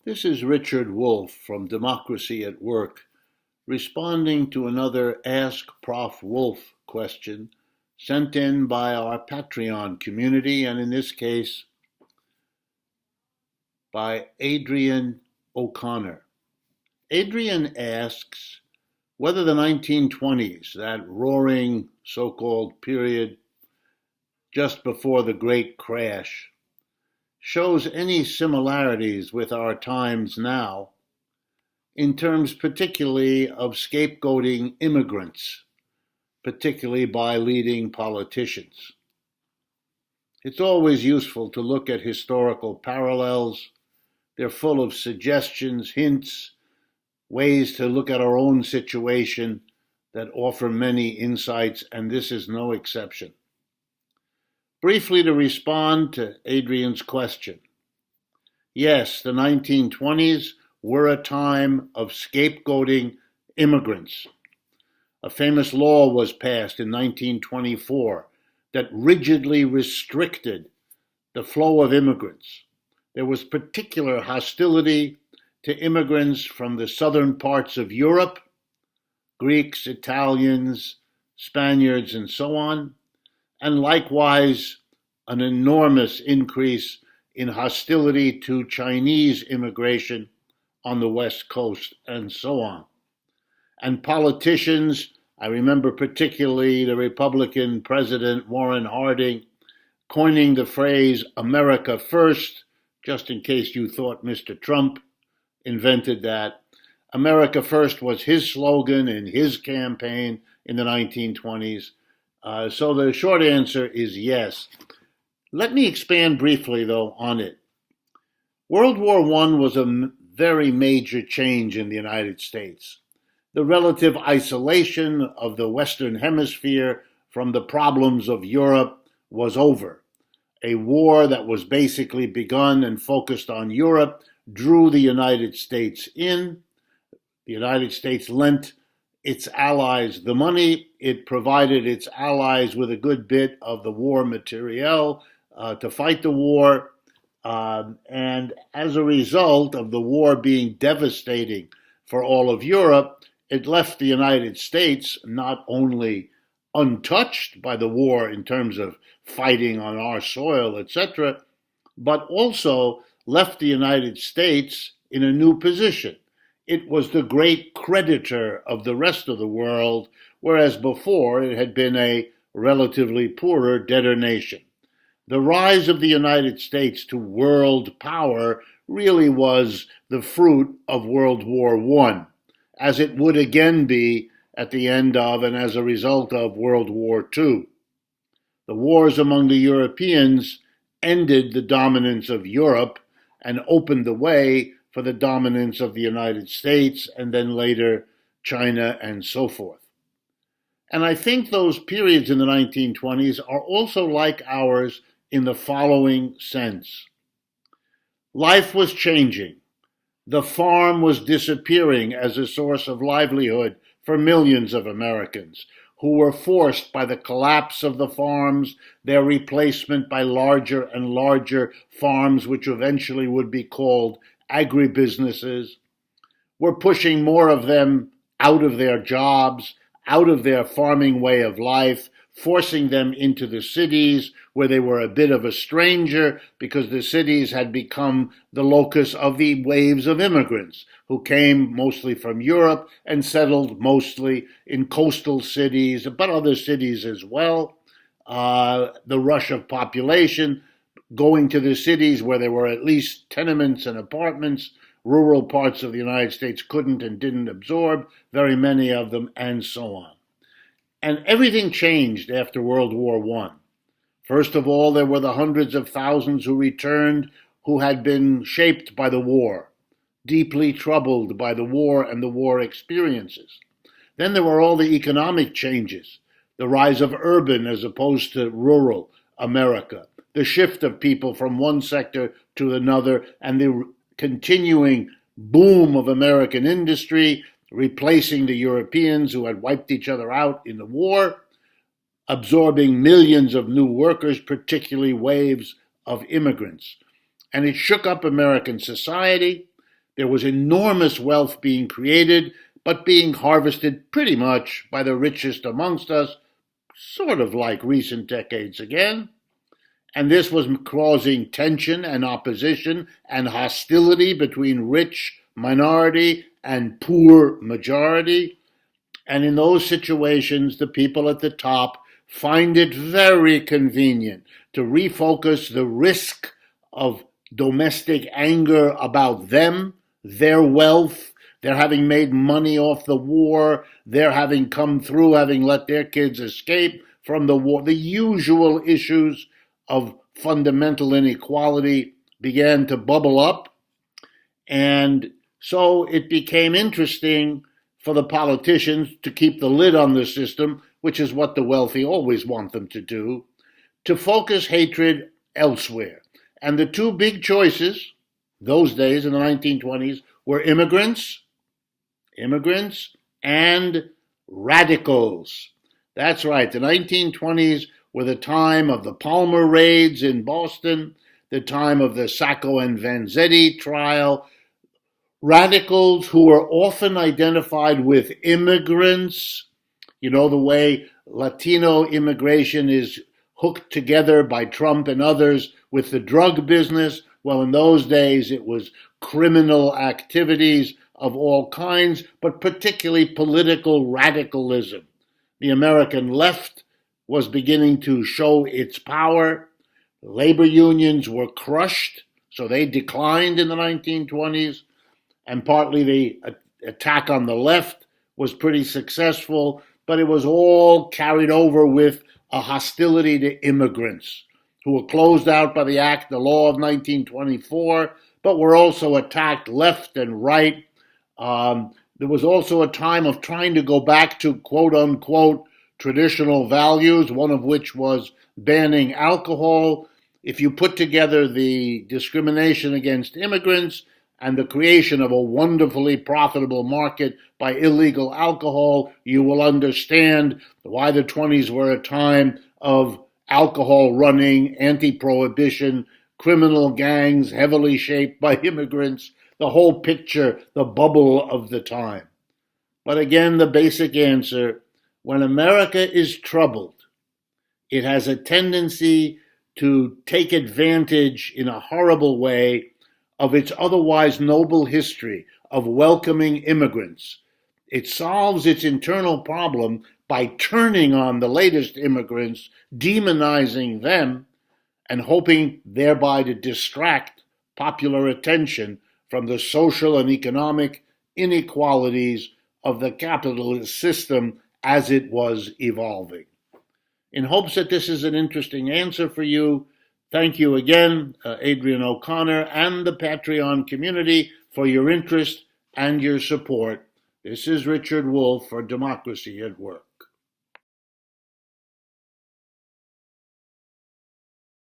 This is Richard Wolff from Democracy at Work, responding to another AskProfWolff question sent in by our Patreon community, and in this case, by Adrian O'Connor. Adrian asks whether the 1920s, that roaring so-called period just before the Great Crash, shows any similarities with our times now, in terms particularly of scapegoating immigrants, particularly by leading politicians. It's always useful to look at historical parallels. They're full of suggestions, hints, ways to look at our own situation that offer many insights, and this is no exception. Briefly, to respond to Adrian's question. Yes, the 1920s were a time of scapegoating immigrants. A famous law was passed in 1924 that rigidly restricted the flow of immigrants. There was particular hostility to immigrants from the southern parts of Europe, Greeks, Italians, Spaniards, and so on, and likewise an enormous increase in hostility to Chinese immigration on the West Coast, and so on. And politicians, I remember particularly the Republican President Warren Harding coining the phrase America First, just in case you thought Mr. Trump invented that. America First was his slogan in his campaign in the 1920s. So the short answer is yes. Let me expand briefly, though, on it. World War I was a very major change in the United States. The relative isolation of the Western Hemisphere from the problems of Europe was over. A war that was basically begun and focused on Europe drew the United States in. The United States lent its allies the money. It provided its allies with a good bit of the war materiel to fight the war. And as a result of the war being devastating for all of Europe, it left the United States not only untouched by the war in terms of fighting on our soil, etc., but also left the United States in a new position. It was the great creditor of the rest of the world, whereas before it had been a relatively poorer debtor nation. The rise of the United States to world power really was the fruit of World War I, as it would again be at the end of and as a result of World War II. The wars among the Europeans ended the dominance of Europe and opened the way for the dominance of the United States and then later China and so forth. And I think those periods in the 1920s are also like ours in the following sense. Life was changing. The farm was disappearing as a source of livelihood for millions of Americans who were forced by the collapse of the farms, their replacement by larger and larger farms, which eventually would be called agribusinesses. Were pushing more of them out of their jobs, out of their farming way of life, forcing them into the cities where they were a bit of a stranger because the cities had become the locus of the waves of immigrants who came mostly from Europe and settled mostly in coastal cities, but other cities as well. The rush of population going to the cities where there were at least tenements and apartments. Rural parts of the United States couldn't and didn't absorb very many of them, and so on. And everything changed after World War I. First of all, there were the hundreds of thousands who returned who had been shaped by the war, deeply troubled by the war and the war experiences. Then there were all the economic changes, the rise of urban as opposed to rural America, the shift of people from one sector to another, and the continuing boom of American industry, replacing the Europeans who had wiped each other out in the war, absorbing millions of new workers, particularly waves of immigrants. And it shook up American society. There was enormous wealth being created, but being harvested pretty much by the richest amongst us, sort of like recent decades again. And this was causing tension and opposition and hostility between rich minority and poor majority. And in those situations, the people at the top find it very convenient to refocus the risk of domestic anger about them, their wealth, their having made money off the war, their having come through, having let their kids escape from the war. The usual issues of fundamental inequality began to bubble up. And so it became interesting for the politicians to keep the lid on the system, which is what the wealthy always want them to do, to focus hatred elsewhere. And the two big choices those days in the 1920s were immigrants and radicals. That's right, the 1920s were the time of the Palmer raids in Boston, the time of the Sacco and Vanzetti trial. Radicals who were often identified with immigrants, you know, the way Latino immigration is hooked together by Trump and others with the drug business. Well, in those days, it was criminal activities of all kinds, but particularly political radicalism. The American left was beginning to show its power. Labor unions were crushed, so they declined in the 1920s. And partly the attack on the left was pretty successful, but it was all carried over with a hostility to immigrants who were closed out by the law of 1924, but were also attacked left and right. There was also a time of trying to go back to quote-unquote traditional values, one of which was banning alcohol. If you put together the discrimination against immigrants and the creation of a wonderfully profitable market by illegal alcohol, you will understand why the 20s were a time of alcohol running, anti-prohibition, criminal gangs heavily shaped by immigrants, the whole picture, the bubble of the time. But again, the basic answer, when America is troubled, it has a tendency to take advantage in a horrible way of its otherwise noble history of welcoming immigrants. It solves its internal problem by turning on the latest immigrants, demonizing them, and hoping thereby to distract popular attention from the social and economic inequalities of the capitalist system as it was evolving. In hopes that this is an interesting answer for you, thank you again, Adrian O'Connor, and the Patreon community for your interest and your support. This is Richard Wolff for Democracy at Work.